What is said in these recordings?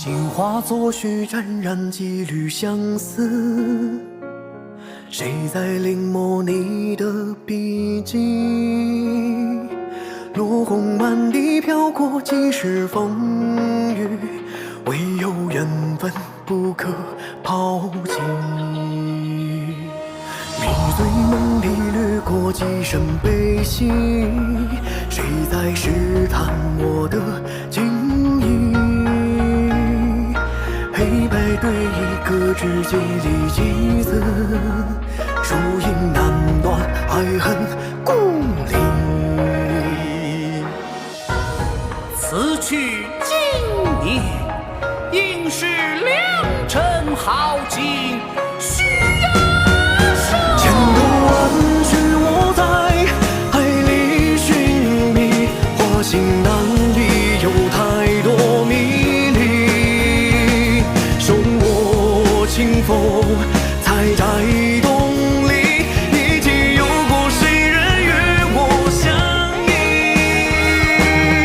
心化作雪，沾染几缕相思。谁在临摹你的笔迹？落红满地飘过几世风雨，唯有缘分不可抛弃。迷醉梦里掠过几声悲喜，谁在试探我的情意？黑白对弈，各执几粒棋子，输赢难断，爱恨故里。此去经年，应是良辰好景，需要千头万绪我在海里寻觅，花心难离，有太多迷离。手握清风，采摘东篱，一起游过，谁人与我相依？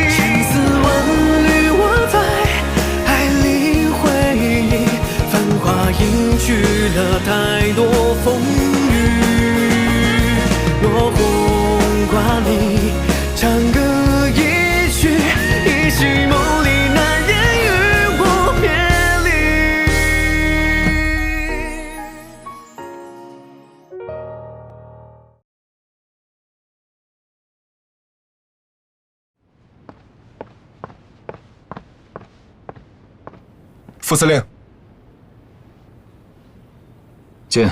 千丝万缕我在海里回忆，繁华隐去了太多风雨。落红挂你，长歌一曲，一夕梦里难言与我别副司令，见。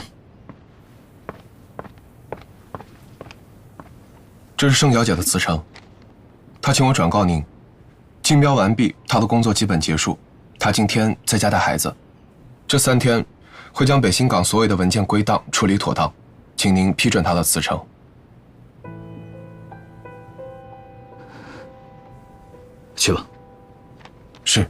这是盛小姐的辞呈，她请我转告您，竞标完毕，她的工作基本结束，她今天在家带孩子，这3天会将北新港所有的文件归档处理妥当，请您批准她的辞呈。去吧。是。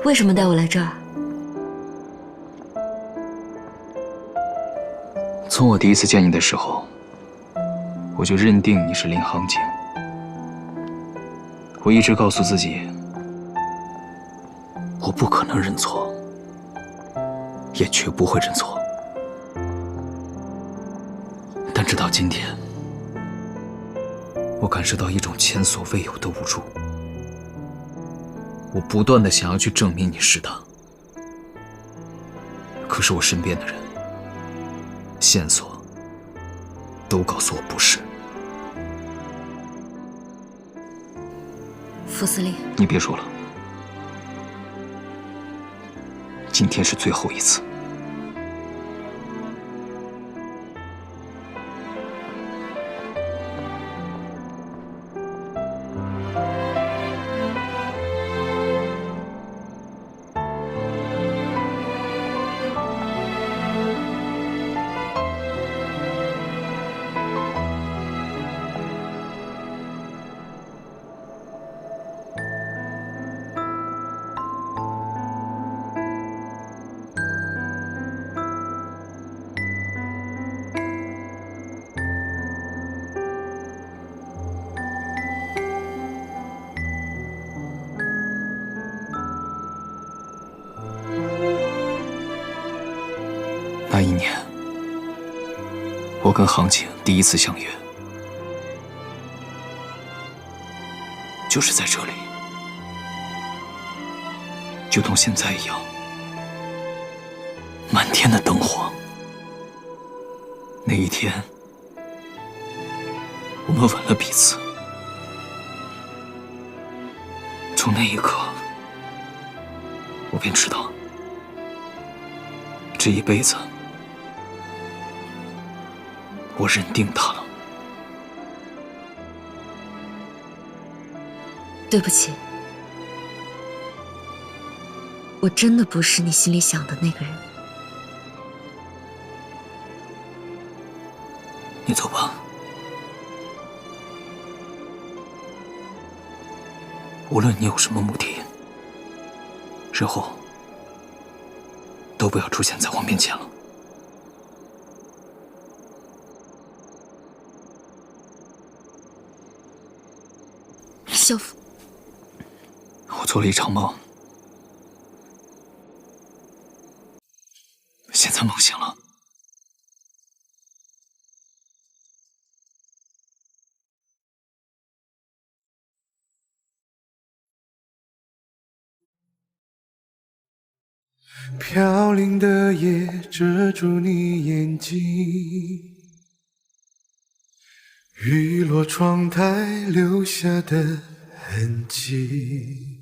为什么带我来这儿？从我第一次见你的时候，我就认定你是林航景。我一直告诉自己，我不可能认错，也绝不会认错。但直到今天，我感受到一种前所未有的无助。我不断地想要去证明你是他，可是我身边的人、线索都告诉我不是。副司令，你别说了，今天是最后一次。那一年，我跟航景第一次相约，就是在这里，就同现在一样，满天的灯火。那一天，我们吻了彼此。从那一刻，我便知道，这一辈子，我认定他了。对不起，我真的不是你心里想的那个人。你走吧。无论你有什么目的，日后都不要出现在我面前了。萧父，我做了一场梦，现在梦醒了。飘零的夜遮住你眼睛，雨落窗台留下的痕迹，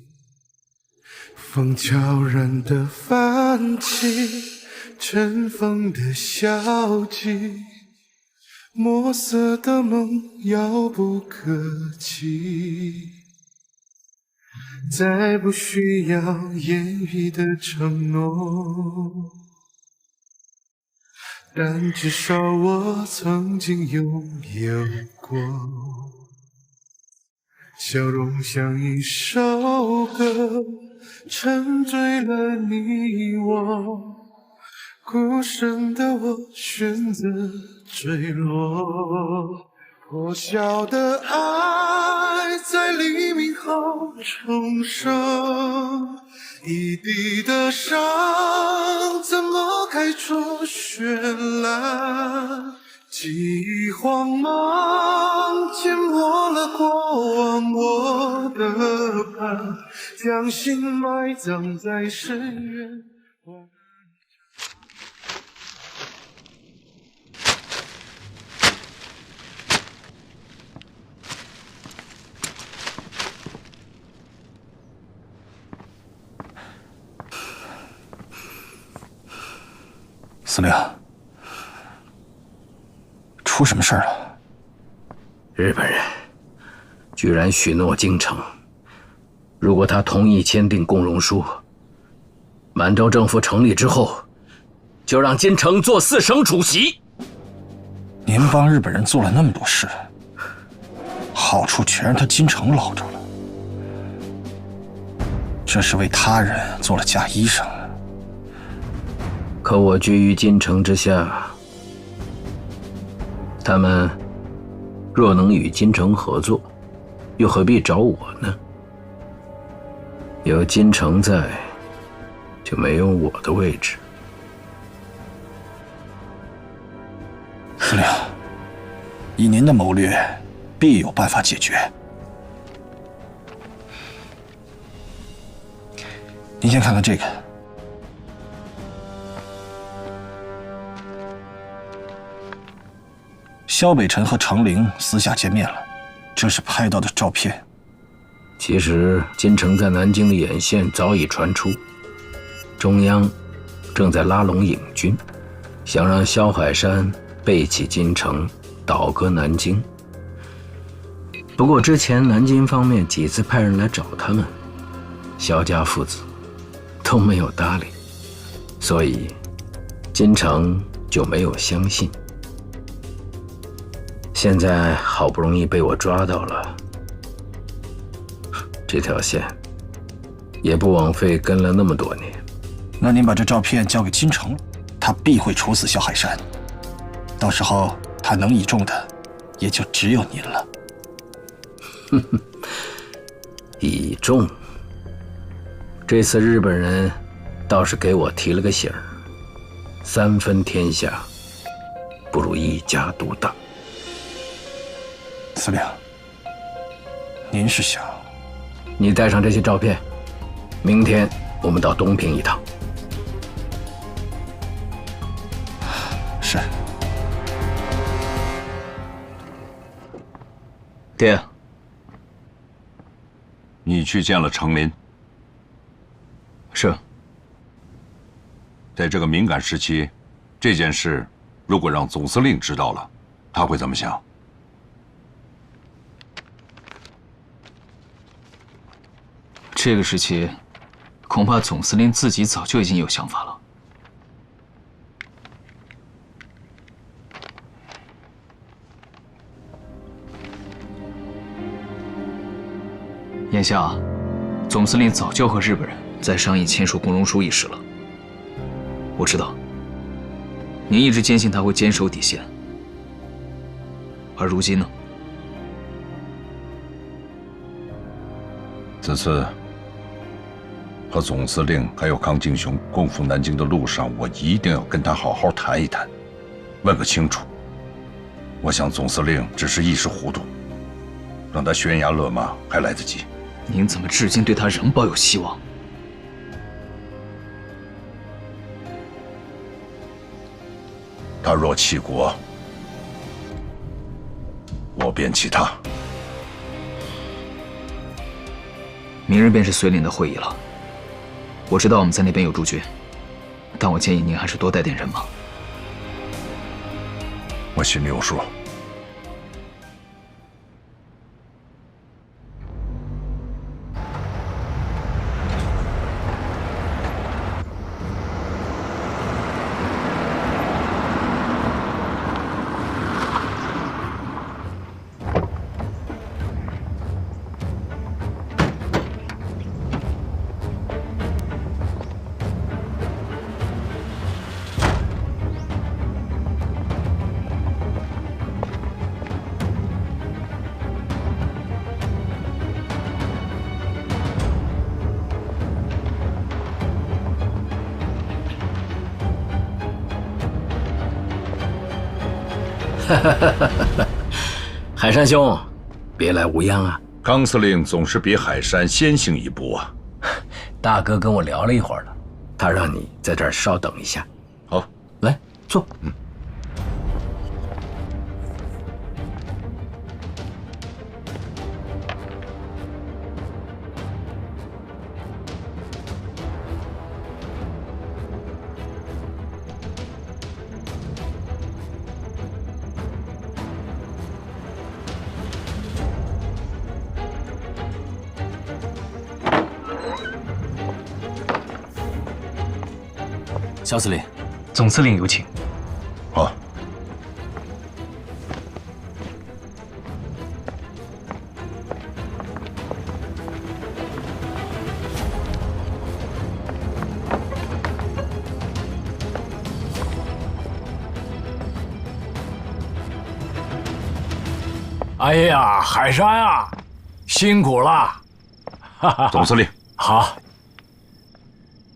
风悄然地泛起尘封的消极，墨色的梦遥不可及，再不需要言语的承诺，但至少我曾经拥有过。笑容像一首歌，沉醉了你我，孤身的我选择坠落。破晓的爱在黎明后重生，一地的伤怎么开出绚烂？记忆慌忙淹没了过往我的盼，将心埋葬在深渊。司令，出什么事儿了？日本人居然许诺京城，如果他同意签订共荣书，满洲政府成立之后，就让金城做4省主席。您帮日本人做了那么多事，好处全让他金城捞着了，这是为他人做了假衣裳。可我居于金城之下，他们若能与金城合作，又何必找我呢？有金城在，就没有我的位置。司令，以您的谋略，必有办法解决。您先看看这个。萧北辰和程灵私下见面了，这是拍到的照片。其实金城在南京的眼线早已传出，中央正在拉拢影军，想让萧海山背弃金城，倒戈南京。不过之前南京方面几次派人来找他们，萧家父子都没有搭理，所以金城就没有相信。现在好不容易被我抓到了，这条线也不枉费跟了那么多年。那您把这照片交给金城，他必会处死萧海山，到时候他能倚重的也就只有您了。倚重？这次日本人倒是给我提了个醒儿，3分天下不如一家独大。司令，您是想……你带上这些照片，明天我们到东平一趟。是。爹，你去见了程林。是。在这个敏感时期，这件事如果让总司令知道了，他会怎么想？这个时期，恐恐怕总司令自己早就已经有想法了。眼下，总司令早就和日本人在商议签署共荣书一事了。我知道，您一直坚信他会坚守底线，而如今呢？此次和总司令还有康敬雄共赴南京的路上，我一定要跟他好好谈一谈，问个清楚。我想总司令只是一时糊涂，让他悬崖勒马还来得及。您怎么至今对他仍抱有希望？他若弃国，我便弃他。明日便是绥岭的会议了。我知道我们在那边有驻军，但我建议您还是多带点人马。我心里有数。海山兄，别来无恙啊！康司令总是比海山先行一步啊。大哥跟我聊了一会儿了，他让你在这儿稍等一下。好，来坐。肖司令，总司令有请。好。哎呀，海山啊，辛苦了！总司令，好，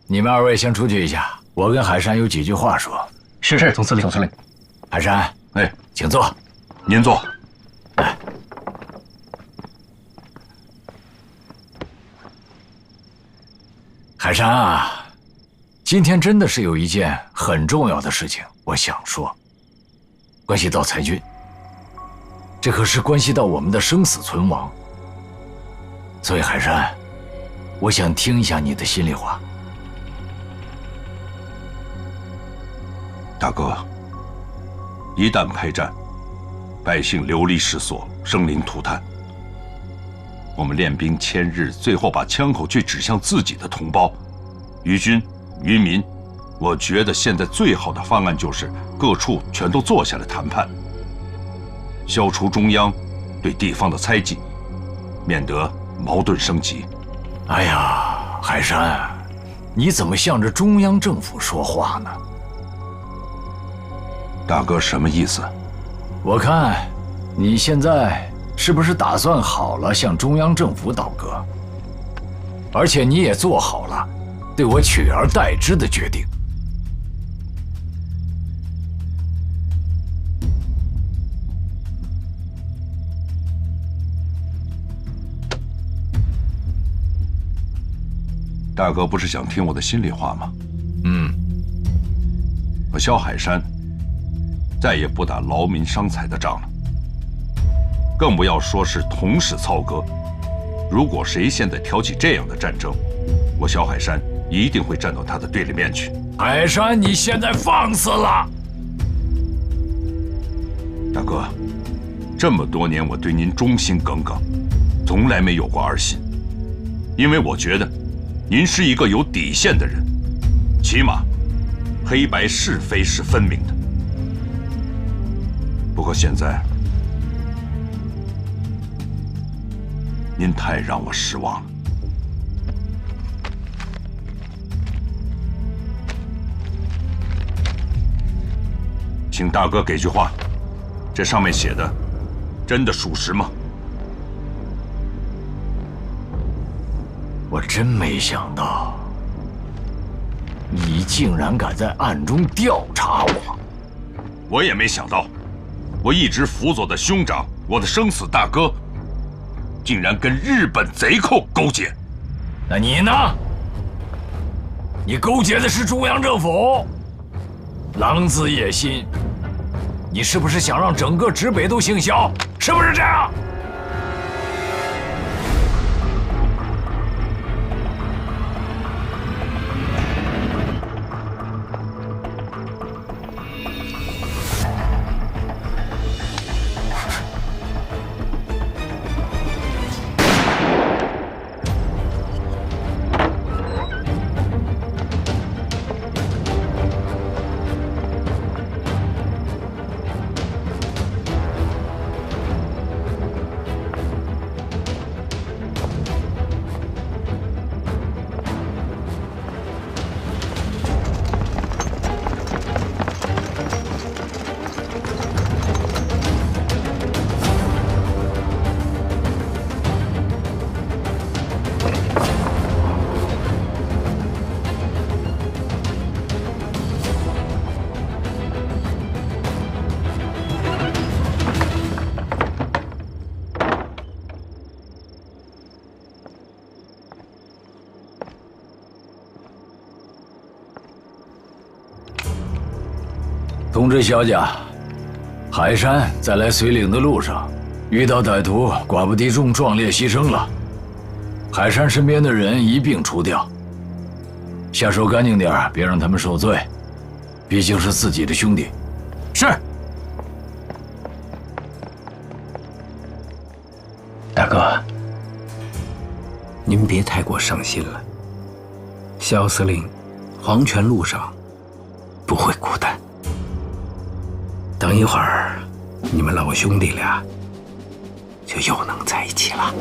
你们二位先出去一下。我跟海山有几句话说。是，总司令。总司令，海山，哎，请坐。您坐。哎，海山啊，今天真的是有一件很重要的事情，我想说，关系到裁军，这可是关系到我们的生死存亡。所以海山，我想听一下你的心里话。大哥，一旦开战，百姓流离失所，生灵涂炭。我们练兵千日，最后把枪口却指向自己的同胞，于军于民。我觉得现在最好的方案就是各处全都坐下来谈判，消除中央对地方的猜忌，免得矛盾升级。哎呀，海山，你怎么向着中央政府说话呢？大哥什么意思？我看你现在是不是打算好了向中央政府倒戈，而且你也做好了对我取而代之的决定。大哥不是想听我的心里话吗？我萧海山再也不打劳民伤财的仗了，更不要说是同室操戈。如果谁现在挑起这样的战争，我萧海山一定会站到他的对立面去。海山，你现在放肆了！大哥，这么多年我对您忠心耿耿，从来没有过二心，因为我觉得您是一个有底线的人，起码黑白是非是分明的。不过现在，您太让我失望了。请大哥给句话，这上面写的真的属实吗？我真没想到，你竟然敢在暗中调查我。我也没想到，我一直辅佐的兄长，我的生死大哥，竟然跟日本贼寇勾结。那你呢？你勾结的是中央政府，狼子野心。你是不是想让整个直北都姓萧？是不是这样？通知小贾，海山在来绥岭的路上，遇到歹徒，寡不敌众，壮烈牺牲了。海山身边的人一并除掉，下手干净点，别让他们受罪。毕竟是自己的兄弟。是。大哥，您别太过伤心了。萧司令，黄泉路上不会孤单。等一会儿，你们老兄弟俩就又能在一起了。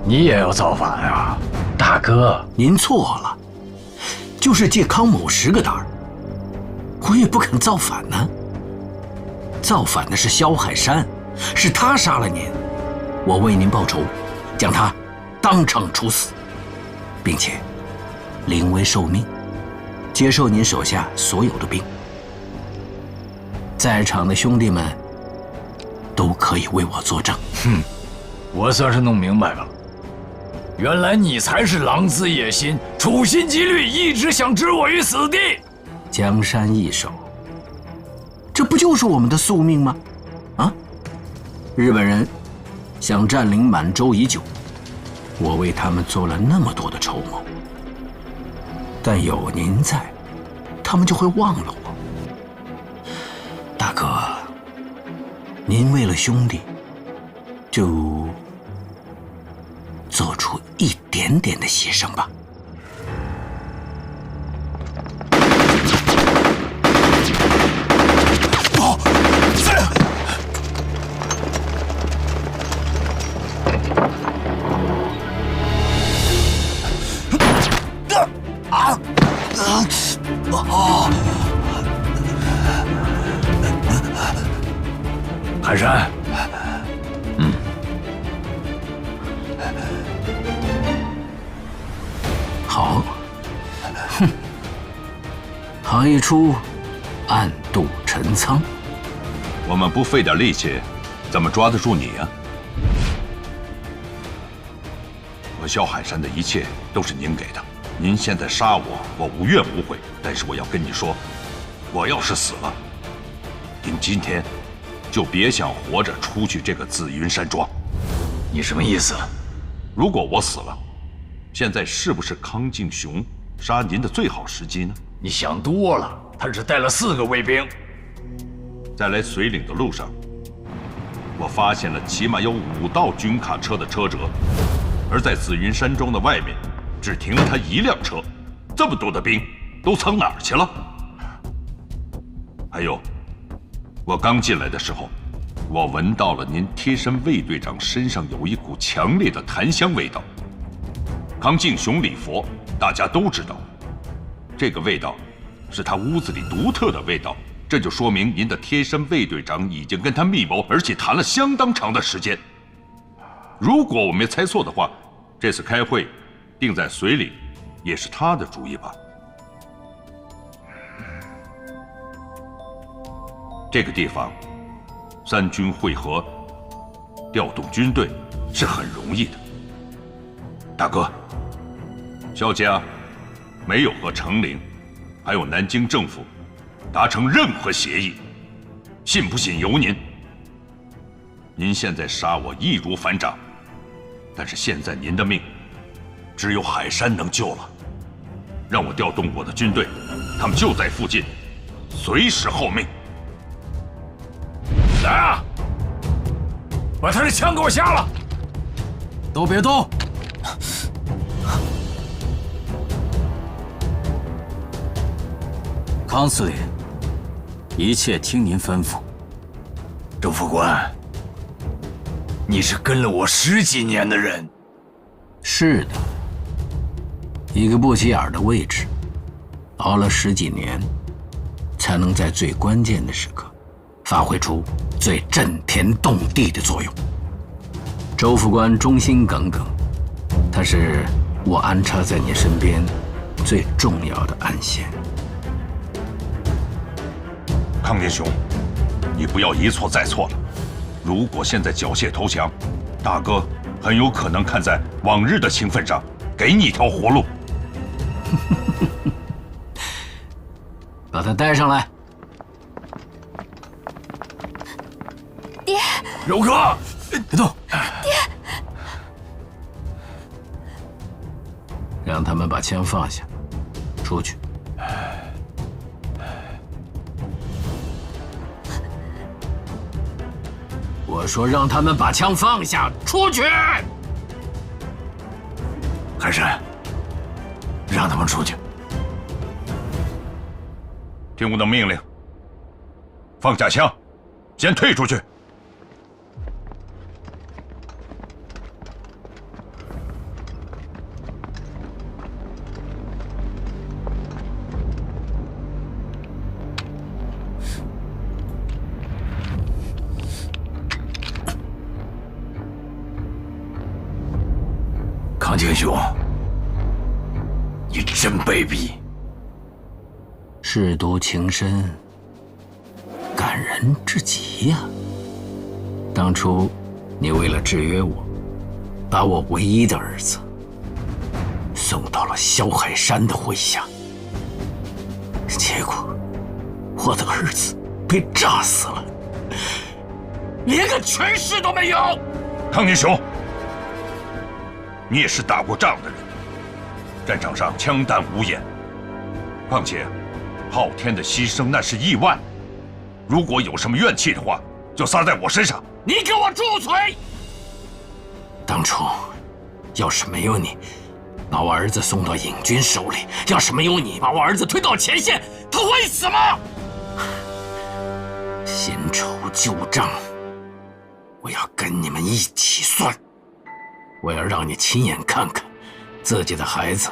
你也要造反啊？大哥，您错了，就是借康某10个胆儿，我也不肯造反呢。造反的是萧海山，是他杀了您，我为您报仇，将他当场处死，并且临危受命，接受您手下所有的兵。在场的兄弟们都可以为我作证。我算是弄明白了，原来你才是狼子野心，处心积虑，一直想置我于死地。江山易手，这不就是我们的宿命吗？啊！日本人想占领满洲已久，我为他们做了那么多的筹谋。但有您在，他们就会忘了我。大哥，您为了兄弟，就做出一点点的牺牲吧。海山，好，好一出暗度陈仓。我们不费点力气，怎么抓得住你呀？我萧海山的一切都是您给的，您现在杀我，我无怨无悔。但是我要跟你说，我要是死了，您今天就别想活着出去这个紫云山庄。你什么意思？如果我死了，现在是不是康敬雄杀您的最好时机呢？你想多了，他只带了4个卫兵。在来绥岭的路上，我发现了起码有5道军卡车的车辙，而在紫云山庄的外面，只停了他1辆车。这么多的兵都藏哪儿去了？还有，我刚进来的时候，我闻到了您贴身卫队长身上有一股强烈的檀香味道。康敬雄礼佛，大家都知道，这个味道是他屋子里独特的味道。这就说明您的贴身卫队长已经跟他密谋，而且谈了相当长的时间。如果我没猜错的话，这次开会定在绥岭，也是他的主意吧？这个地方，3军会合，调动军队是很容易的。大哥，萧家没有和成陵，还有南京政府达成任何协议，信不信由您。您现在杀我易如反掌，但是现在您的命，只有海山能救了。让我调动我的军队，他们就在附近，随时候命。来啊！把他的枪给我下了！都别动！康司令，一切听您吩咐。周副官，你是跟了我10几年的人。是的，一个不起眼的位置，熬了10几年，才能在最关键的时刻发挥出最震天动地的作用。周副官忠心耿耿，他是我安插在你身边最重要的暗线。康英雄，你不要一错再错了。如果现在缴械投降，大哥很有可能看在往日的情分上，给你一条活路。把他带上来。爹，柔哥，别动！爹，让他们把枪放下，出去。我说让他们把枪放下，出去！海山，让他们出去。听我的命令，放下枪，先退出去。康敬雄，你真卑鄙！舐犊情深，感人至极呀！当初你为了制约我，把我唯一的儿子送到了萧海山的麾下，结果我的儿子被炸死了，连个全尸都没有。康宁雄，你也是打过仗的人，战场上枪弹无眼，况且昊天的牺牲那是意外，如果有什么怨气的话，就撒在我身上。你给我住嘴！当初要是没有你把我儿子送到瘾军手里，要是没有你把我儿子推到前线，他会死吗？新仇旧账，我要跟你们一起算。我要让你亲眼看看自己的孩子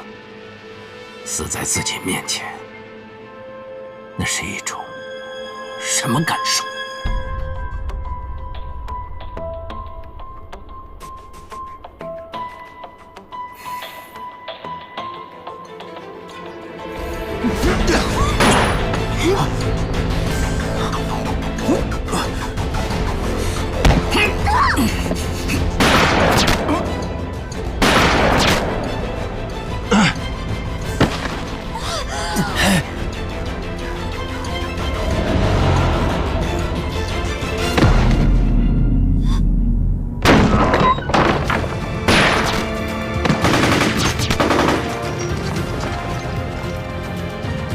死在自己面前，那是一种什么感受？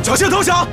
缴械投降！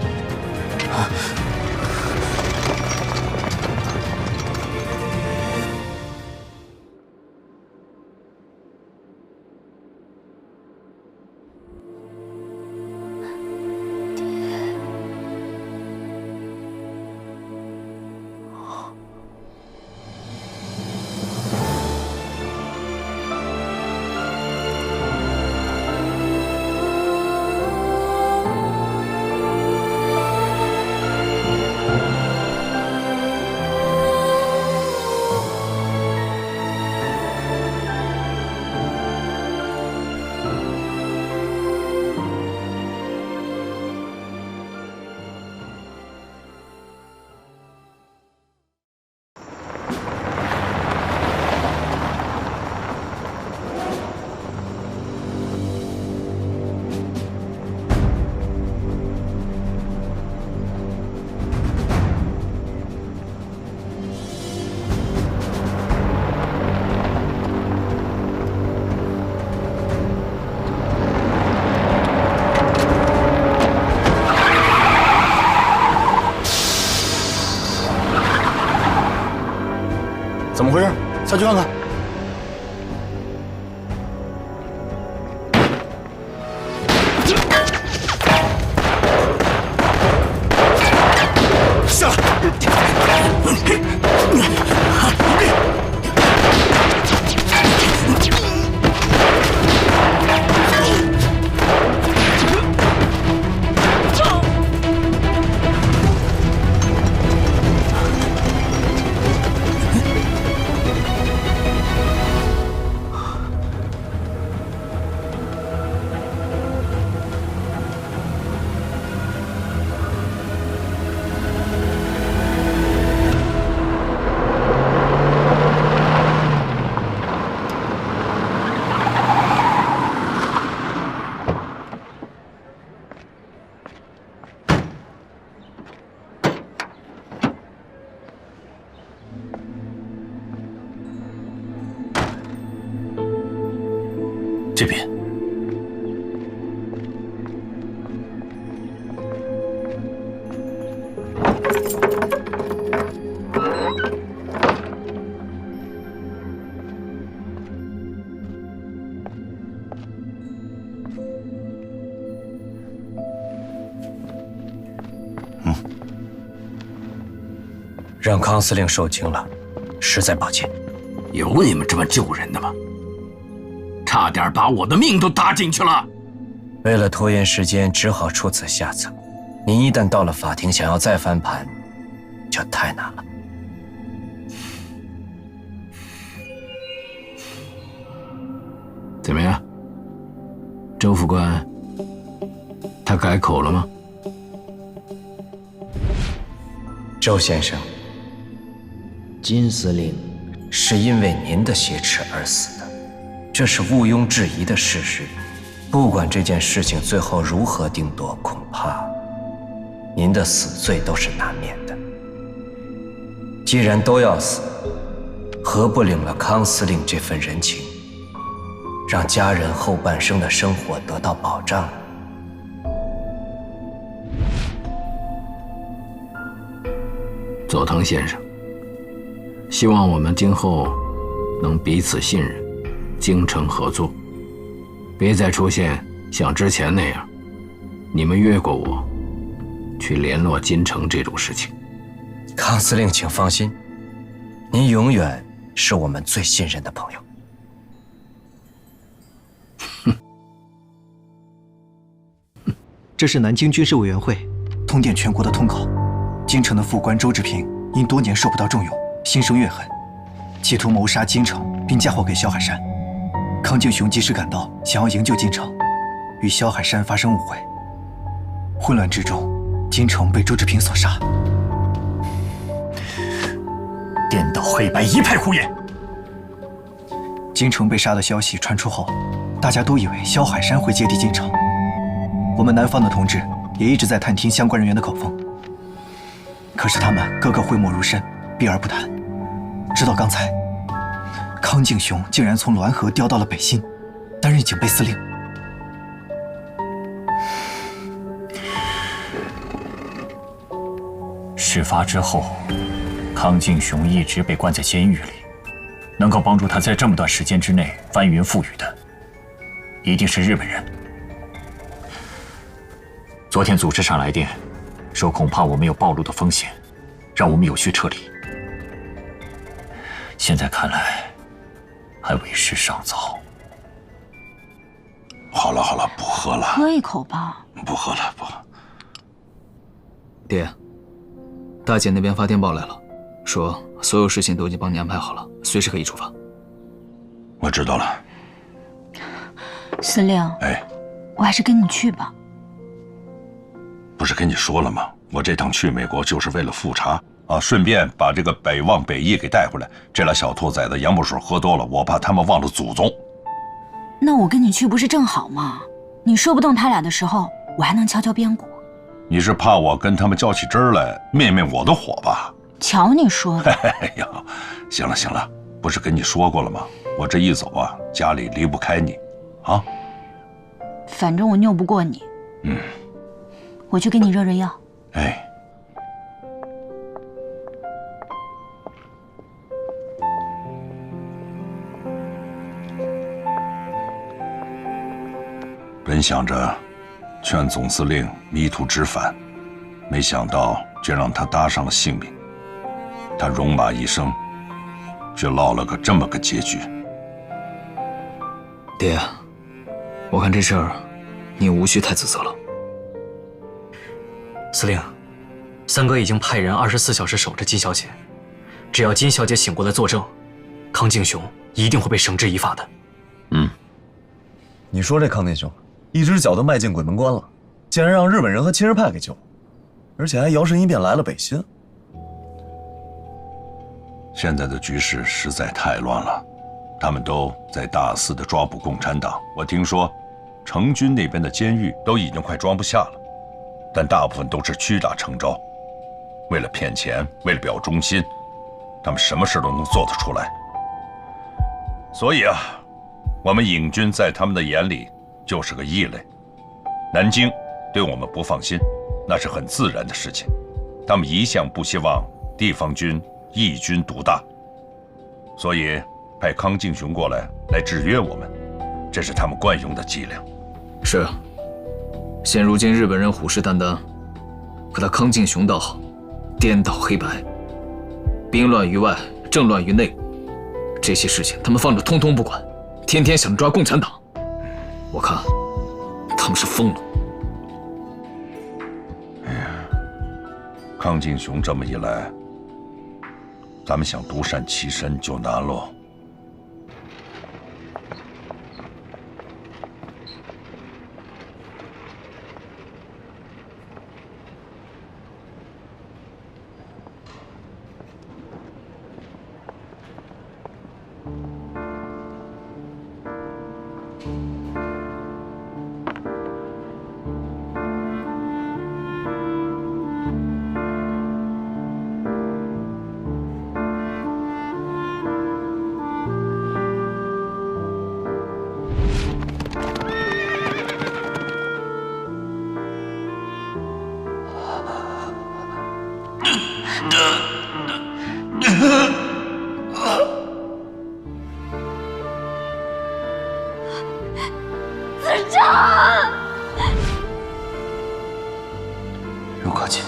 下去看看。下来！这边。让康司令受惊了，实在抱歉。有你们这么救人的吗？差点把我的命都搭进去了。为了拖延时间，只好出此下策。您一旦到了法庭，想要再翻盘，就太难了。怎么样，周副官，他改口了吗？周先生，金司令是因为您的挟持而死的，这是毋庸置疑的事实。不管这件事情最后如何定夺，恐怕您的死罪都是难免的。既然都要死，何不领了康司令这份人情，让家人后半生的生活得到保障呢？佐藤先生，希望我们今后能彼此信任，精诚合作，别再出现像之前那样，你们越过我去联络金城这种事情。康司令，请放心，您永远是我们最信任的朋友。这是南京军事委员会通电全国的通稿。京城的副官周志平因多年受不到重用，心生怨恨，企图谋杀京城，并嫁祸给萧海山。康敬雄及时赶到，想要营救京城，与萧海山发生误会。混乱之中，京城被周志平所杀。颠倒黑白，一派胡言！京城被杀的消息传出后，大家都以为萧海山会接替京城。我们南方的同志也一直在探听相关人员的口风。可是他们个个讳莫如深，避而不谈。直到刚才，康敬雄竟然从滦河调到了北新，担任警备司令。事发之后，康敬雄一直被关在监狱里，能够帮助他在这么短时间之内翻云覆雨的，一定是日本人。昨天组织上来电，说恐怕我们有暴露的风险，让我们有序撤离。现在看来，还为时尚早。好了好了，不喝了，喝一口吧。不喝了，不。爹，大姐那边发电报来了，说所有事情都已经帮你安排好了，随时可以出发。我知道了。司令，哎，我还是跟你去吧。不是跟你说了吗？我这趟去美国就是为了复查啊，顺便把这个北望北翼给带回来。这俩小兔崽子洋墨水喝多了，我怕他们忘了祖宗。那我跟你去不是正好吗？你说不动他俩的时候，我还能敲敲边鼓。你是怕我跟他们较起真来，灭灭我的火吧？瞧你说的。哎呀，行了行了，不是跟你说过了吗？我这一走啊，家里离不开你，啊。反正我拗不过你。嗯。我去给你热热药。哎。本想着劝总司令迷途知返，没想到却让他搭上了性命。他戎马一生，却落了个这么个结局。爹，我看这事儿，你无需太自责了。司令，三哥已经派人24小时守着金小姐，只要金小姐醒过来作证，康敬雄一定会被绳之以法的。你说这康敬雄，一只脚都迈进鬼门关了，竟然让日本人和亲日派给救了，而且还摇身一变来了北新。现在的局势实在太乱了，他们都在大肆的抓捕共产党。我听说，成军那边的监狱都已经快装不下了，但大部分都是屈打成招，为了骗钱，为了表忠心，他们什么事都能做得出来。所以啊，我们影军在他们的眼里就是个异类。南京对我们不放心，那是很自然的事情。他们一向不希望地方军一军独大，所以派康敬雄过来制约我们，这是他们惯用的伎俩。是，现如今日本人虎视眈眈，可他康敬雄倒好，颠倒黑白，兵乱于外，政乱于内，这些事情他们放着通通不管，天天想抓共产党。我看他们是疯了。哎呀，康敬雄这么一来，咱们想独善其身就难喽。子章，如可姐，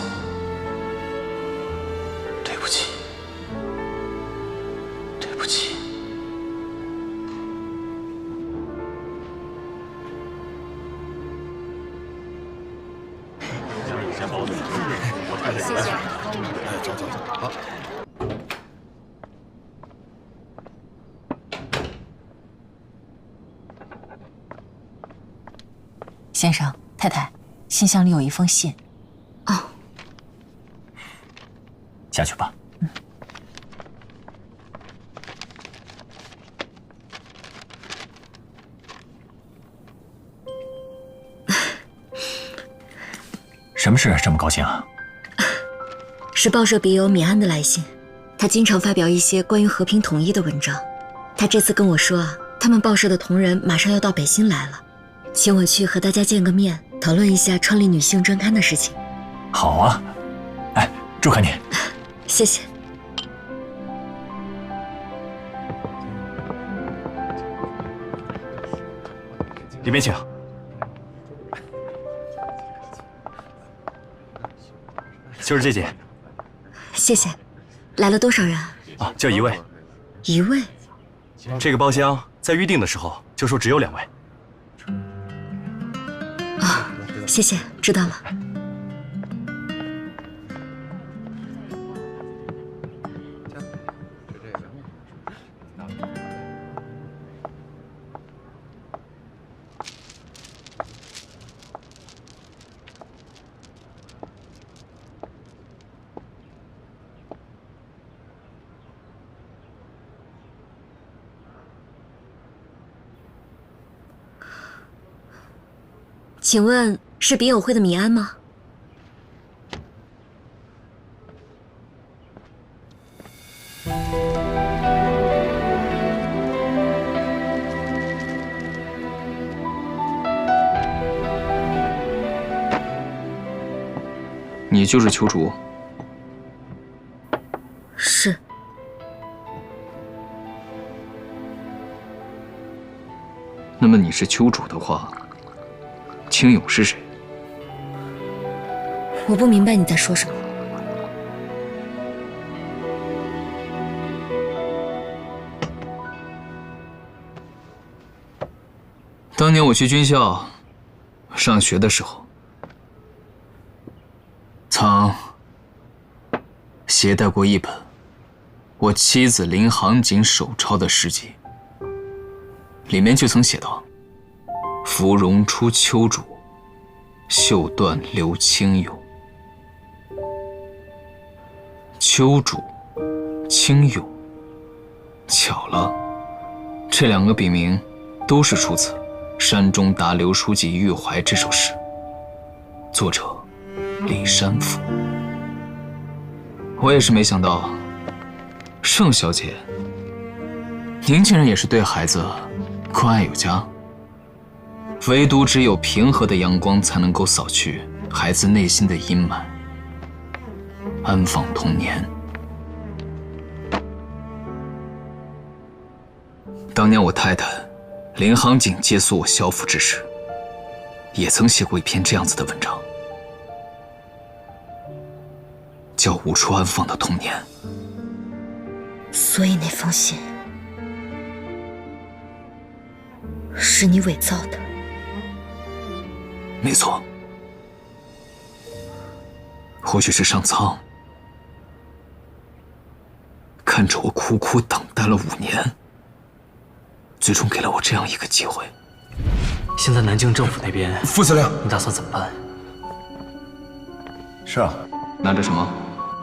对不起，对不起。谢谢。走，好。先生、太太，信箱里有一封信。哦，下去吧。什么事这么高兴啊？是报社笔友米安的来信，他经常发表一些关于和平统一的文章。他这次跟我说啊，他们报社的同仁马上要到北新来了，请我去和大家见个面，讨论一下创立女性专刊的事情。好啊，哎，祝贺你。谢谢。里面请。就是这间。谢谢。来了多少人？啊，就一位。一位。这个包厢在预定的时候就说只有2位。啊，谢谢，知道了。请问是笔友会的米安吗？你就是邱竹？是。那么你是邱主的话，青勇是谁？我不明白你在说什么。当年我去军校上学的时候，曾携带过一本我妻子林行景手抄的诗集，里面就曾写道：“芙蓉出秋渚，袖断留青勇。”秋渚、青勇，巧了，这两个笔名都是出自山中答刘书记郁怀这首诗，作者李山甫。我也是没想到，盛小姐，您竟然也是对孩子关爱有加。唯独只有平和的阳光才能够扫去孩子内心的阴霾，安放童年。当年我太太林行景接诉我校服之时，也曾写过一篇这样子的文章，叫《无处安放的童年》。所以那封信是你伪造的？没错，或许是上苍看着我苦苦等待了5年，最终给了我这样一个机会。现在南京政府那边，副司令，你打算怎么办？是啊，拿着什么？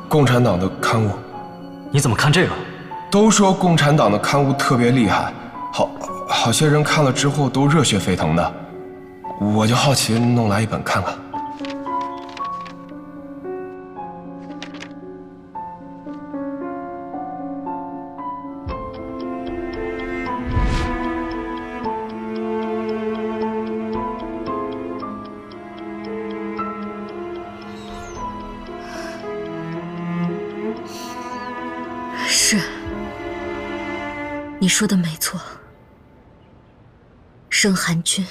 共产党的刊物。你怎么看这个？都说共产党的刊物特别厉害，好些人看了之后都热血沸腾的，我就好奇弄来一本看看。是，你说的没错。盛寒君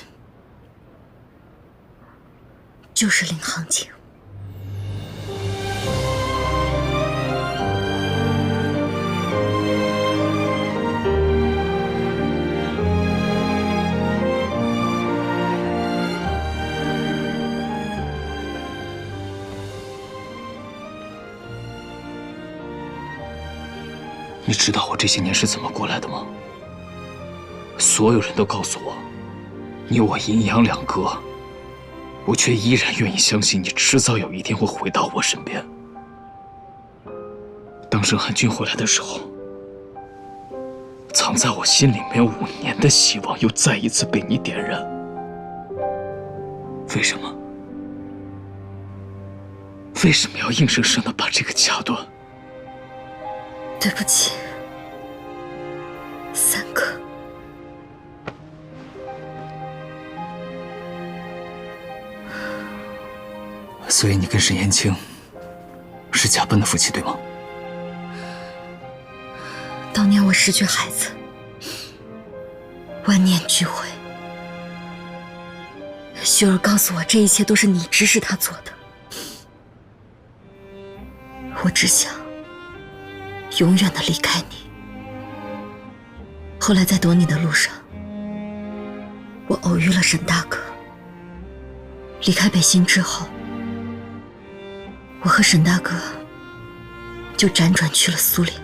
就是林行景。你知道我这些年是怎么过来的吗？所有人都告诉我，你我阴阳两隔，我却依然愿意相信你迟早有一天会回到我身边。当盛寒君回来的时候，藏在我心里面5年的希望又再一次被你点燃。为什么？为什么要硬生生的把这个掐断？对不起，三哥。所以你跟沈延清是假扮的夫妻，对吗？当年我失去孩子，万念俱灰。秀儿告诉我，这一切都是你指使他做的。我只想永远的离开你。后来在躲你的路上，我偶遇了沈大哥。离开北新之后，我和沈大哥就辗转去了苏联。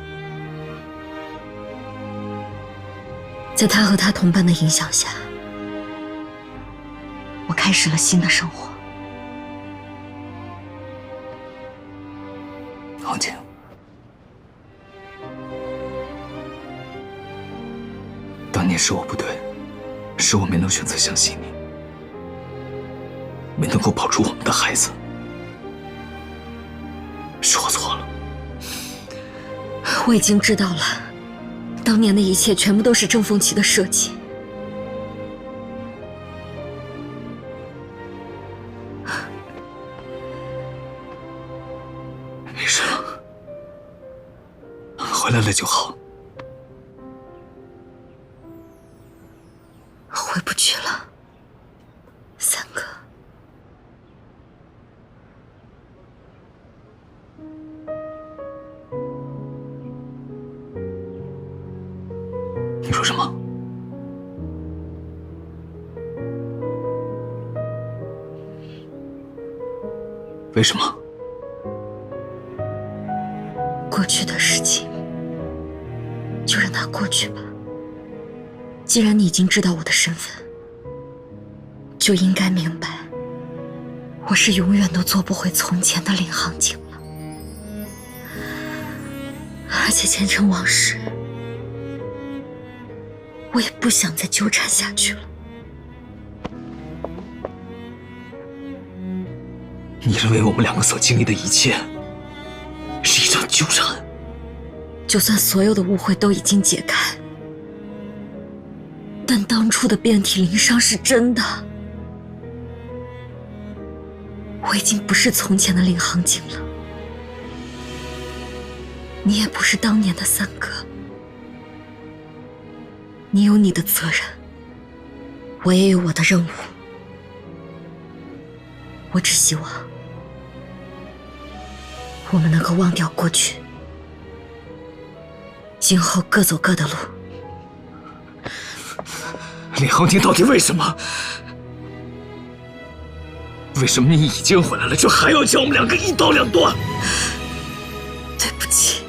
在他和他同伴的影响下，我开始了新的生活。行景，当年是我不对，是我没能选择相信你，没能够保住我们的孩子，是我错了。我已经知道了，当年的一切全部都是郑凤琪的设计。没事了，回来了就好。回不去了，三哥。为什么？过去的事情就让它过去吧。既然你已经知道我的身份，就应该明白，我是永远都做不回从前的领航警了。而且前尘往事，我也不想再纠缠下去了。你认为我们两个所经历的一切是一场纠缠？就算所有的误会都已经解开，但当初的遍体鳞伤是真的。我已经不是从前的领航警了，你也不是当年的三哥。你有你的责任，我也有我的任务。我只希望我们能够忘掉过去，今后各走各的路。领航艇到底为什么？为什么你已经回来了，就还要将我们两个一刀两断？对不起。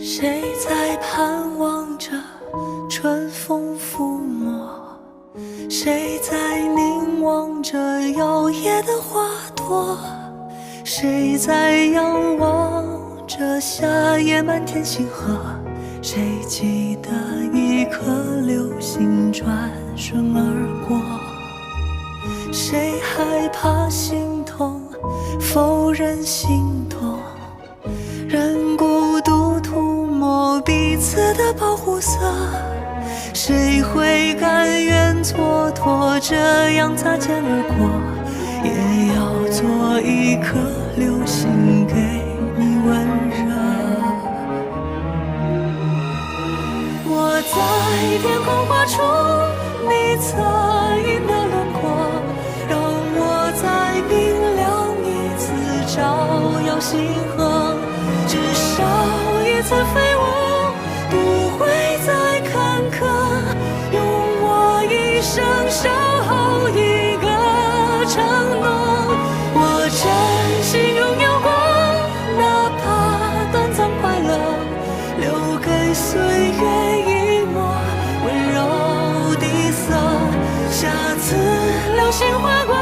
谁在盼望着春风抚摸？谁在凝望着摇曳的花朵？谁在仰望着夏夜满天星河？谁记得一颗流星转瞬而过？谁害怕心痛，否认心痛？任孤独涂抹彼此的保护色，谁会甘愿蹉跎这样擦肩而过？也要做一颗流星给你温热。我在天空画出你侧影的轮廓，让我在冰凉一次照耀星河。至少一次飞舞，不会再坎坷，用我一生守候一个承诺。我真心拥有过，哪怕短暂快乐，留给岁月一抹温柔的色。下次流星划过